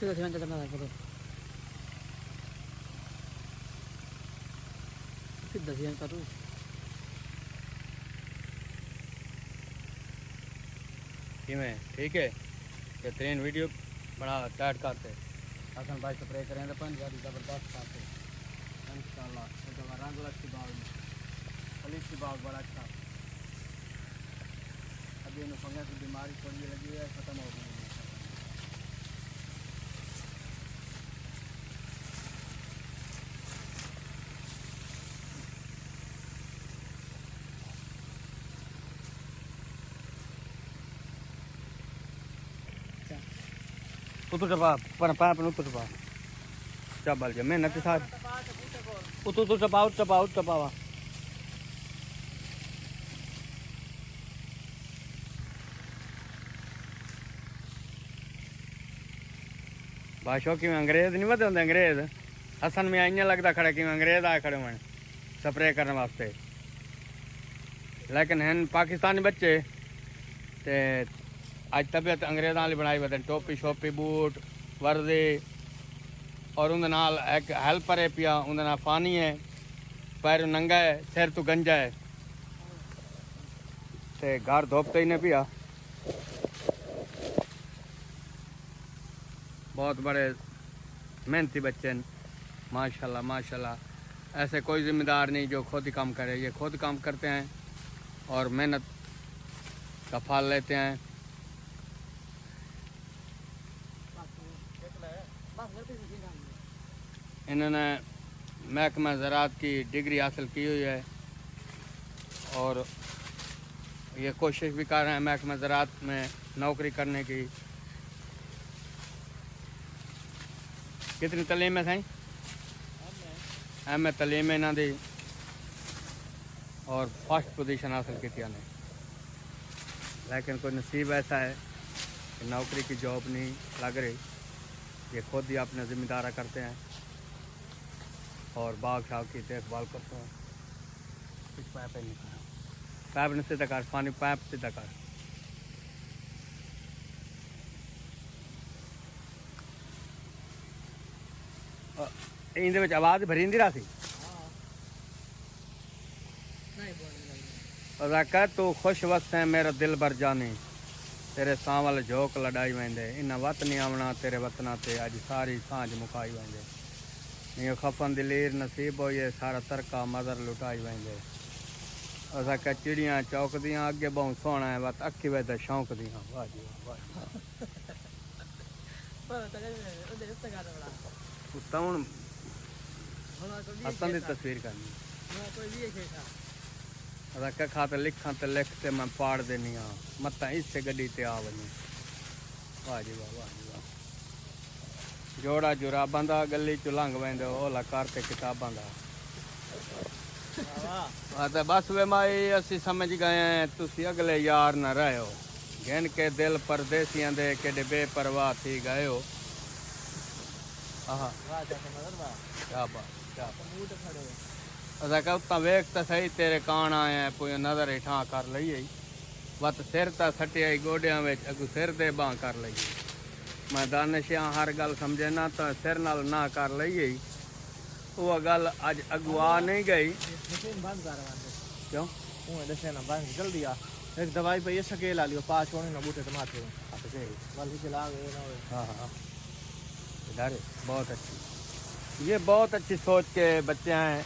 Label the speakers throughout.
Speaker 1: सीधा सीधा चलना है करो सीधा सीधा करो
Speaker 2: किमें ठीक है बेहतरीन वीडियो बड़ा टाइट करते हसन भाई स्प्रे करें तो पानी गाड़ी ज़बरदस्त खाते इंशाल्लाह रंग लगती बाग में फलीस की बाग बड़ा अच्छा अभी इन फंगस की बीमारी थोड़ी लगी है ख़त्म हो गई है उतर चपा पर पाप न उतर चपा चबल जा मेहनत साथ उतर चपावा बादशाह कि अंग्रेज नहीं बदे होंगे अंग्रेज हसन में इं लगता खड़े कि अंग्रेज आए खड़े हुए स्प्रे करने वास्ते लेकिन हैं पाकिस्तानी बच्चे ते अज तबीयत अंग्रेज़ों वाली बनाई बैठे टोपी शोपी बूट वर्दी और उनके नाल एक हेल्पर है पिया उनके नाल फानी है पैर नंगा है सिर तो गंजा है ते घर धोपते ही नहीं पिया बहुत बड़े मेहनती बच्चे हैं माशाल्लाह माशाल्लाह ऐसे कोई ज़िम्मेदार नहीं जो खुद ही काम करे ये खुद काम करते हैं और मेहनत का फल लेते हैं इन्होंने महकमा ज़राअत की डिग्री हासिल की हुई है और ये कोशिश भी कर रहे हैं महकमा ज़राअत में नौकरी करने की कितनी तलीम है साईं एम ए तलीम है इन्हों दी और फर्स्ट पोजीशन हासिल की थी लेकिन कोई नसीब ऐसा है कि नौकरी की जॉब नहीं लग रही ये खुद ही अपने ज़िम्मेदारा करते हैं और बाग शाग की देखभाल करते हैं कुछ पाइप नहीं पाइप ने सीधा कर पानी पाइप सीधा कर इन आवाज़ भरी रहा सी कह तू खुश वस है मेरा दिल भर जाने तेरे सांवल झोंक लड़ाई वेंदे इन वत नहीं आवना तेरे वतना ते अज सारी सांझ मुकाई वेंदे नहीं खफन दिलीर नसीब हो ये सारा तरका मदर लुटाई वेंदे असा क्या चिड़ियाँ चौकदियाँ अगे बहुत सोहना है वत अखी वेद शौक दियाँ वाह जी वाह हसन की तस्वीर करनी रख खाते लिखा तो लिखते मैं पाड़ देनी हाँ मत इससे गड्डी ते आ वही वाह जी वाह जोड़ा जुराबां दा गली चु लंघ वेंदे ओला करते किताबां दा तो बस वे माई असी समझ गए हैं तुसी अगले यार न रहो गिन के दिल परदेसियां दे केडे बेपरवाह थी गए हो क्या बात असा उतना वेख तो सही तेरे कान आए हैं कोई नजर हेठां कर ली वत सिर तो सटिया गोडिया अगू सिर दे बां कर ली मैं दानिशा हर गल समझे ना तो सिर नाल ना कर ली वो गल अज अगू आ नहीं गई क्यों
Speaker 1: जल्दी आ एक दवाई पे ये सकेल आ लियो पाँच होने ना बूटे टमाटे
Speaker 2: हाँ हाँ डरे बहुत अच्छी ये बहुत अच्छी सोच के बच्चे हैं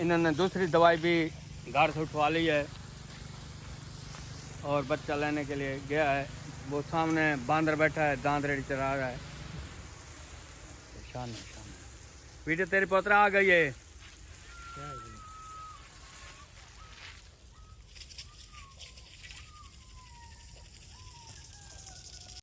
Speaker 2: इन्होंने दूसरी दवाई भी घर से उठवा ली है और बच्चा लेने के लिए गया है वो सामने बांदर बैठा है दांत रेडी चला रहा है शान वीडियो तेरी पोतरा आ गई है।